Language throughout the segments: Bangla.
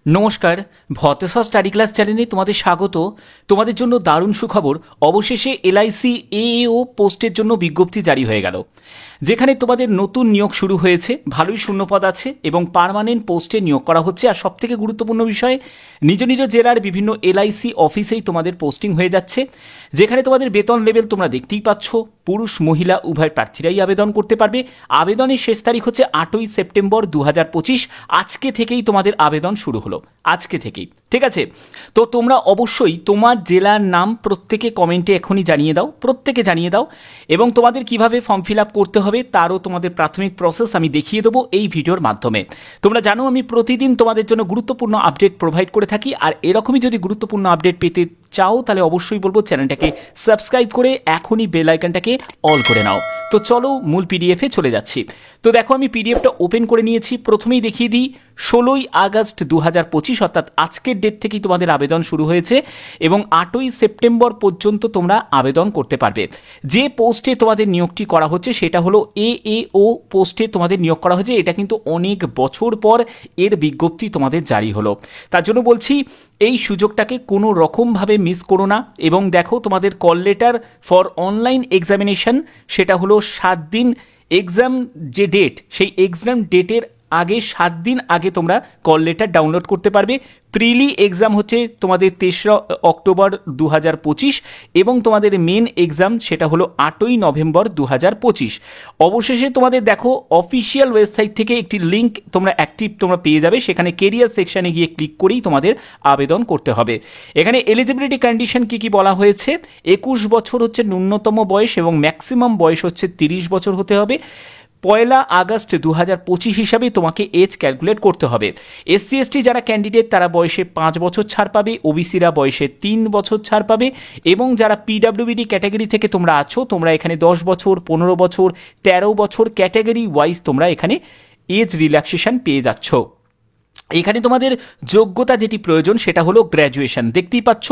নমস্কার, ভতেশ্বর স্টাডি ক্লাস চ্যানেলে তোমাদের স্বাগত। তোমাদের জন্য দারুণ সুখবর, অবশেষে এলআইসি এএও পোস্টের জন্য বিজ্ঞপ্তি জারি হয়ে গেল, যেখানে তোমাদের নতুন নিয়োগ শুরু হয়েছে। ভালোই শূন্যপদ আছে এবং পার্মানেন্ট পোস্টে নিয়োগ করা হচ্ছে। আর সবথেকে গুরুত্বপূর্ণ বিষয়, নিজ নিজ জেলার বিভিন্ন এলআইসি অফিসেই তোমাদের পোস্টিং হয়ে যাচ্ছে, যেখানে তোমাদের বেতন লেভেল তোমরা দেখতেই পাচ্ছ। পুরুষ মহিলা উভয় প্রার্থীরাই আবেদন করতে পারবে। আবেদনের শেষ তারিখ হচ্ছে 8ই সেপ্টেম্বর 2025। আজকে থেকেই তোমাদের আবেদন শুরু হলো, আজকে থেকেই, ঠিক আছে? তো তোমরা অবশ্যই তোমার জেলার নাম প্রত্যেকে কমেন্টে এখনই জানিয়ে দাও, প্রত্যেকে জানিয়ে দাও। এবং তোমাদের কিভাবে ফর্ম ফিল আপ করতে হবে তারও তোমাদের প্রাথমিক প্রসেস আমি দেখিয়ে দেবো এই ভিডিওর মাধ্যমে। তোমরা জানো আমি প্রতিদিন তোমাদের জন্য গুরুত্বপূর্ণ আপডেট প্রোভাইড করে থাকি। আর এরকমই যদি গুরুত্বপূর্ণ আপডেট পেতে চাও তাহলে অবশ্যই বলবো চ্যানেলটাকে সাবস্ক্রাইব করে এখনই বেল আইকনটাকে অল করে নাও। তো চলো মূল পিডিএফে চলে যাচ্ছি। তো দেখো আমি পিডিএফটা ওপেন করে নিয়েছি। প্রথমেই দেখিয়ে দিই 16ই আগস্ট 2025 অর্থাৎ আজকের ডেট থেকেই তোমাদের আবেদন শুরু হয়েছে এবং 8ই সেপ্টেম্বর পর্যন্ত তোমরা আবেদন করতে পারবে। যে পোস্টে তোমাদের নিয়োগটি করা হচ্ছে সেটা হলো এএও পোস্টে তোমাদের নিয়োগ করা হয়েছে। এটা কিন্তু অনেক বছর পর এর বিজ্ঞপ্তি তোমাদের জারি হলো, তার জন্য বলছি এই সুযোগটাকে কোনো রকমভাবে মিস করো না। এবং দেখো তোমাদের call letter for online examination সেটা হলো 7 দিন এক্সাম যে ডেট, সেই এক্সাম ডেটের আগে 7 দিন আগে তোমরা কল লেটার ডাউনলোড করতে পারবে। প্রিলি এক্সাম হচ্ছে তোমাদের 23 অক্টোবর 2025 এবং তোমাদের মেন এক্সাম সেটা হলো 8ই নভেম্বর 2025। অবশেষে তোমাদের দেখো অফিসিয়াল ওয়েবসাইট থেকে একটি লিঙ্ক তোমরা তোমরা পেয়ে যাবে, সেখানে কেরিয়ার সেকশনে গিয়ে ক্লিক করেই তোমাদের আবেদন করতে হবে। এখানে এলিজিবিলিটি কন্ডিশন কি কি বলা হয়েছে, 21 বছর হচ্ছে ন্যূনতম বয়স এবং ম্যাক্সিমাম বয়স হচ্ছে 30 বছর হতে হবে। 1 আগস্ট 2025 হিসাবে তোমাকে এজ ক্যালকুলেট করতে হবে। এসসি এসটি যারা ক্যান্ডিডেট তারা বয়সে 5 বছর ছাড় পাবে, ওবিসিরা বয়সে 3 বছর ছাড় পাবে এবং যারা পিডাব্লিউবিডি ক্যাটাগরি থেকে তোমরা আছো তোমরা এখানে 10 বছর, 15 বছর, 13 বছর ক্যাটাগরি ওয়াইজ তোমরা এখানে এজ রিল্যাক্সেশন পেয়ে যাচ্ছ। এখানে তোমাদের যোগ্যতা যেটি প্রয়োজন সেটা হলো গ্র্যাজুয়েশন। দেখতেই পাচ্ছ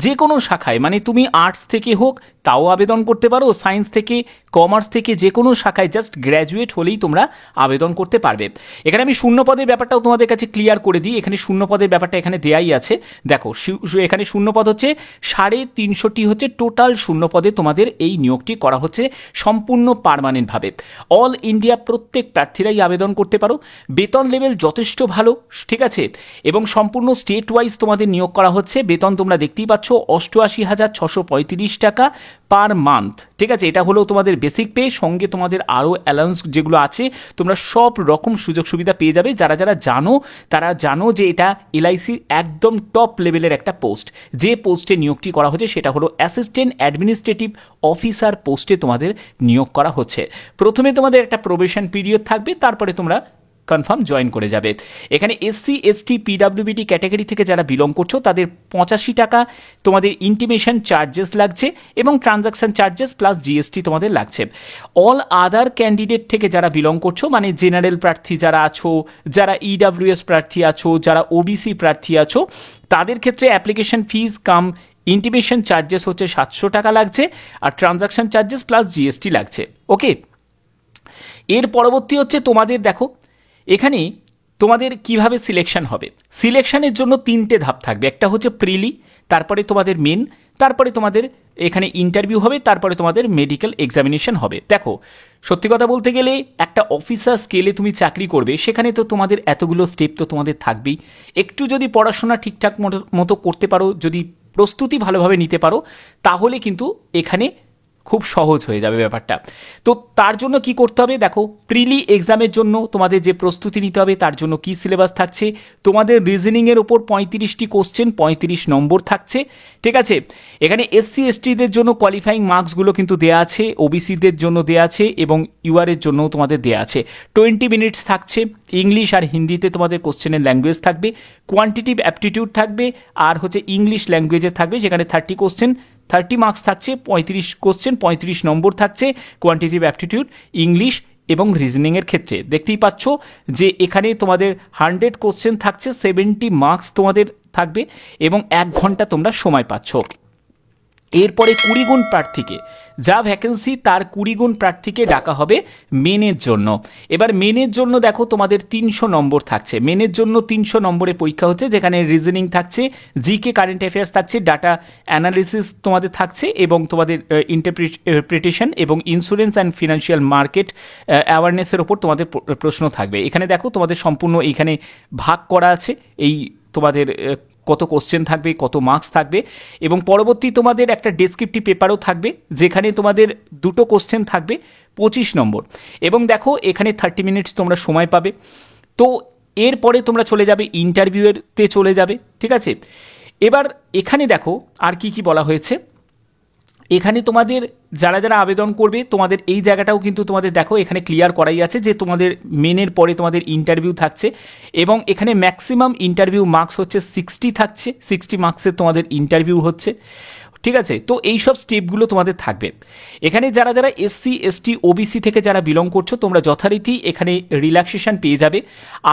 যে কোনো শাখায়, মানে তুমি আর্টস থেকে হোক তাও আবেদন করতে পারো, সায়েন্স থেকে, কমার্স থেকে, যে কোনো শাখায় জাস্ট গ্র্যাজুয়েট হলেই তোমরা আবেদন করতে পারবে। এখানে আমি শূন্যপদের ব্যাপারটাও তোমাদের কাছে ক্লিয়ার করে দিই। এখানে শূন্যপদের ব্যাপারটা এখানে দেয়াই আছে। দেখো এখানে শূন্যপদ হচ্ছে 350টি হচ্ছে টোটাল শূন্যপদে তোমাদের এই নিয়োগটি করা হচ্ছে সম্পূর্ণ পার্মানেন্টভাবে। অল ইন্ডিয়া প্রত্যেক প্রার্থীরাই আবেদন করতে পারো। বেতন লেভেল যথেষ্ট ভালো, ঠিক আছে? এবং সম্পূর্ণ স্টেট ওয়াইজ তোমাদের নিয়োগ করা হচ্ছে। বেতন তোমরা দেখতেই পাচ্ছ 88,635 টাকা পার মান্থ, ঠিক আছে? এটা হলো তোমাদের বেসিক পে, সঙ্গে তোমাদের আরও অ্যালাউন্স যেগুলো আছে তোমরা সব রকম সুযোগ সুবিধা পেয়ে যাবে। যারা যারা জানো তারা জানো যে এটা এলআইসি একদম টপ লেভেলের একটা পোস্ট। যে পোস্টে নিয়োগটি করা হচ্ছে সেটা হলো অ্যাসিস্ট্যান্ট অ্যাডমিনিস্ট্রেটিভ অফিসার পোস্টে তোমাদের নিয়োগ করা হচ্ছে। প্রথমে তোমাদের একটা প্রবেশন পিরিয়ড থাকবে, তারপরে তোমরা কনফার্ম জয়েন করে যাবে। এখানে এসসি এসটি পিডাব্লিউবিডি ক্যাটাগরি থেকে যারা বিলং করছো তাদের 85 টাকা তোমাদের ইন্টিমেশন চার্জেস লাগছে এবং ট্রানজাকশন চার্জেস প্লাস জিএসটি তোমাদের লাগছে। অল আদার ক্যান্ডিডেট থেকে যারা বিলং করছো, মানে জেনারেল প্রার্থী যারা আছো, যারা ইডাব্লিউএস প্রার্থী আছো, যারা ওবিসি প্রার্থী আছো, তাদের ক্ষেত্রে অ্যাপ্লিকেশন ফিজ কাম ইন্টিমেশন চার্জেস হচ্ছে 700 টাকা লাগছে আর ট্রানজাকশন চার্জেস প্লাস জিএসটি লাগছে। ওকে, এর পরবর্তী হচ্ছে তোমাদের দেখো এখানে তোমাদের কিভাবে সিলেকশন হবে। সিলেকশনের জন্য 3টে ধাপ থাকবে। একটা হচ্ছে প্রিলি, তারপরে তোমাদের মেন, তারপরে তোমাদের এখানে ইন্টারভিউ হবে, তারপরে তোমাদের মেডিকেল এক্সামিনেশন হবে। দেখো সত্যি কথা বলতে গেলে একটা অফিসার স্কেলে তুমি চাকরি করবে, সেখানে তো তোমাদের এতগুলো স্টেপ তো তোমাদের থাকবেই। একটু যদি পড়াশোনা ঠিকঠাক মতো করতে পারো, যদি প্রস্তুতি ভালোভাবে নিতে পারো, তাহলে কিন্তু এখানে খুব সহজ হয়ে যাবে ব্যাপারটা। তো তার জন্য কি করতে হবে, দেখো প্রিলি এক্সামের জন্য তোমাদের যে প্রস্তুতি নিতে হবে তার জন্য কি সিলেবাস থাকছে। তোমাদের রিজনিংয়ের ওপর 35টি কোশ্চেন, 35 নম্বর থাকছে, ঠিক আছে? এখানে এসসি এসটিদের জন্য কোয়ালিফাইং মার্কসগুলো কিন্তু দেওয়া আছে, ওবিসিদের জন্য দেওয়া আছে এবং ইউআরের জন্যও তোমাদের দেওয়া আছে। 20 মিনিটস থাকছে। ইংলিশ আর হিন্দিতে তোমাদের কোশ্চেনের ল্যাঙ্গুয়েজ থাকবে, কোয়ান্টিটিভ অ্যাপটিটিউড থাকবে আর হচ্ছে ইংলিশ ল্যাঙ্গুয়েজে থাকবে, যেখানে 30 কোশ্চেন 30 মার্কস থাকছে, 35 কোশ্চেন 35 নম্বর থাকছে কোয়ান্টিটিভ অ্যাপটিটিউড, ইংলিশ এবং রিজনিংয়ের ক্ষেত্রে। দেখতেই পাচ্ছ যে এখানে তোমাদের 100 কোশ্চেন থাকছে, 70 মার্কস তোমাদের থাকবে এবং 1 ঘন্টা তোমরা সময় পাচ্ছ। এরপরে 20 গুণ প্রার্থীকে, যা ভ্যাকেন্সি তার 20 গুণ প্রার্থীকে ডাকা হবে মেনের জন্য। এবার মেনের জন্য দেখো তোমাদের 300 নম্বর থাকছে। মেনের জন্য 300 নম্বরের পরীক্ষা হচ্ছে, যেখানে রিজনিং থাকছে, জিকে কারেন্ট অ্যাফেয়ার্স থাকছে, ডাটা অ্যানালিসিস তোমাদের থাকছে, এবং তোমাদের ইন্টারপ্রিটেশন এবং ইন্স্যুরেন্স অ্যান্ড ফিনান্সিয়াল মার্কেট অ্যাওয়ারনেসের ওপর তোমাদের প্রশ্ন থাকবে। এখানে দেখো তোমাদের সম্পূর্ণ এইখানে ভাগ করা আছে, এই তোমাদের কত কোশ্চেন থাকবে, কত মার্কস থাকবে, এবং পরবর্তী তোমাদের একটা ডেসক্রিপটিভ পেপারও থাকবে, যেখানে তোমাদের 2টো কোশ্চেন থাকবে 25 নম্বর, এবং দেখো এখানে 30 মিনিটস তোমরা সময় পাবে। তো এরপরে তোমরা চলে যাবে ইন্টারভিউতে চলে যাবে, ঠিক আছে। এবার এখানে দেখো আর কি কি বলা হয়েছে। এখানে তোমাদের যারা যারা আবেদন করবে, তোমাদের এই জায়গাটাও কিন্তু তোমাদের দেখো এখানে ক্লিয়ার করাই আছে যে তোমাদের মেনের পরে তোমাদের ইন্টারভিউ থাকছে, এবং এখানে ম্যাক্সিমাম ইন্টারভিউ মার্কস হচ্ছে 60 থাকছে, 60 মার্কসের তোমাদের ইন্টারভিউ হচ্ছে, ঠিক আছে। তো এই সব স্টেপগুলো তোমাদের থাকবে। এখানে যারা যারা এসসি এসটি ওবিসি থেকে যারা বিলং করছো, তোমরা যথারীতি এখানে রিল্যাক্সেশন পেয়ে যাবে।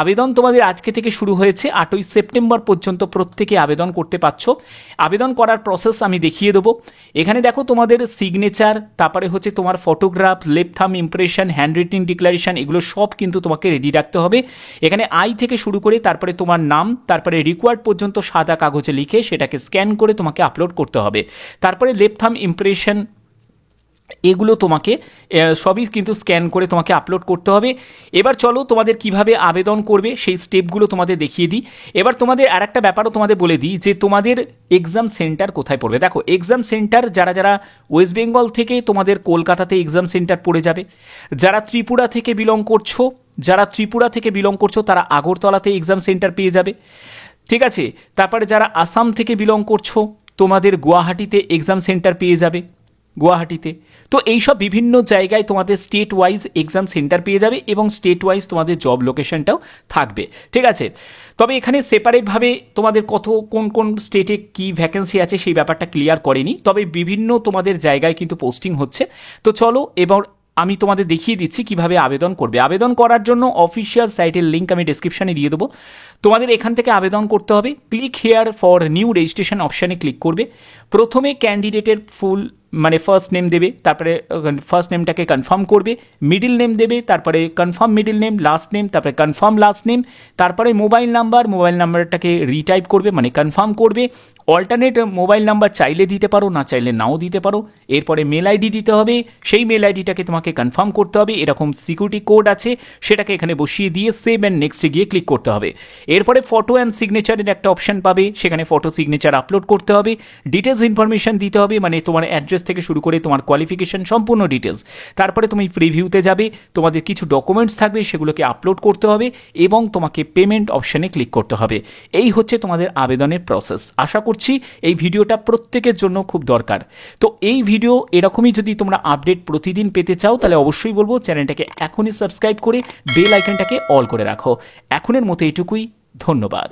আবেদন তোমাদের আজকে থেকে শুরু হয়েছে, 8ই সেপ্টেম্বর পর্যন্ত প্রত্যেকে আবেদন করতে পারছো। আবেদন করার প্রসেস আমি দেখিয়ে দেবো। এখানে দেখো তোমাদের সিগনেচার, তারপরে হচ্ছে তোমার photograph, left thumb impression, hand রিটিং declaration, এগুলো সব কিন্তু তোমাকে রেডি রাখতে হবে। এখানে আই থেকে শুরু করে তারপরে তোমার নাম, তারপরে রিকোয়ার্ড পর্যন্ত সাদা কাগজে লিখে সেটাকে স্ক্যান করে তোমাকে আপলোড করতে হবে। তারপরে লেফট থাম্ব ইমপ্রেশন, এগুলো তোমাকে সবই কিন্তু স্ক্যান করে তোমাকে আপলোড করতে হবে। এবার চলো তোমাদের কিভাবে আবেদন করবে সেই স্টেপগুলো তোমাদের দেখিয়ে দিই। এবার তোমাদের আর একটা ব্যাপারও তোমাদের বলে দিই যে তোমাদের এক্সাম সেন্টার কোথায় পড়বে। দেখো এক্সাম সেন্টার যারা যারা ওয়েস্ট বেঙ্গল থেকে, তোমাদের কলকাতাতে এক্সাম সেন্টার পড়ে যাবে। যারা ত্রিপুরা থেকে বিলং করছো তারা আগরতলাতে এক্সাম সেন্টার পেয়ে যাবে, ঠিক আছে। তারপরে যারা আসাম থেকে বিলং করছো, তোমাদের গুয়াহাটিতে এক্সাম সেন্টার পেয়ে যাবে, গুয়াহাটিতে। তো এইসব বিভিন্ন জায়গায় তোমাদের স্টেট ওয়াইজ এক্সাম সেন্টার পেয়ে যাবে, এবং স্টেট ওয়াইজ তোমাদের জব লোকেশনটাও থাকবে, ঠিক আছে। তবে এখানে সেপারেটভাবে তোমাদের কোন কোন স্টেটে কি ভ্যাকেন্সি আছে সেই ব্যাপারটা ক্লিয়ার করেনি, তবে বিভিন্ন তোমাদের জায়গায় কিন্তু পোস্টিং হচ্ছে। তো চলো এবার আমি তোমাদের দেখিয়ে দিচ্ছি কিভাবে আবেদন করবে। আবেদন করার জন্য অফিসিয়াল সাইটের লিঙ্ক আমি ডেসক্রিপশনে দিয়ে দেবো। তোমাদের এখান থেকে আবেদন করতে হবে। Click here for new registration অপশানে ক্লিক করবে। প্রথমে ক্যান্ডিডেটের ফুল মানে ফার্স্ট নেম দেবে, তারপরে ফার্স্ট নেমটাকে কনফার্ম করবে, মিডিল নেম দেবে, তারপরে confirm middle name, last name, তারপরে কনফার্ম লাস্ট নেম, তারপরে মোবাইল নাম্বারটাকে রিটাইপ করবে মানে কনফার্ম করবে। অল্টারনেট মোবাইল নাম্বার চাইলে দিতে পারো, না চাইলে নাও দিতে পারো। এরপরে মেল আইডি দিতে হবে, সেই মেল আইডিটাকে তোমাকে কনফার্ম করতে হবে। এরকম সিকিউরিটি কোড আছে, সেটাকে এখানে বসিয়ে দিয়ে সেভ অ্যান্ড নেক্সটে গিয়ে ক্লিক করতে হবে। এরপরে ফটো অ্যান্ড সিগনেচারের একটা অপশন পাবে, সেখানে ফটো সিগনেচার আপলোড করতে হবে। ডিটেলস ইনফরমেশন দিতে হবে, মানে তোমার অ্যাড্রেস থেকে শুরু করে তোমার কোয়ালিফিকেশন সম্পূর্ণ ডিটেলস। তারপরে তুমি প্রিভিউতে যাবে, তোমাদের কিছু ডকুমেন্টস থাকবে সেগুলোকে আপলোড করতে হবে, এবং তোমাকে পেমেন্ট অপশনে ক্লিক করতে হবে। এই হচ্ছে তোমাদের আবেদনের প্রসেস। আশা করছি এই ভিডিওটা প্রত্যেকের জন্য খুব দরকার। তো এই ভিডিও এরকমই যদি তোমরা আপডেট প্রতিদিন পেতে চাও, তাহলে অবশ্যই বলবো চ্যানেলটাকে এখনই সাবস্ক্রাইব করে বেল আইকনটাকে অল করে রাখো। এখনের মতো এইটুকুই, ধন্যবাদ।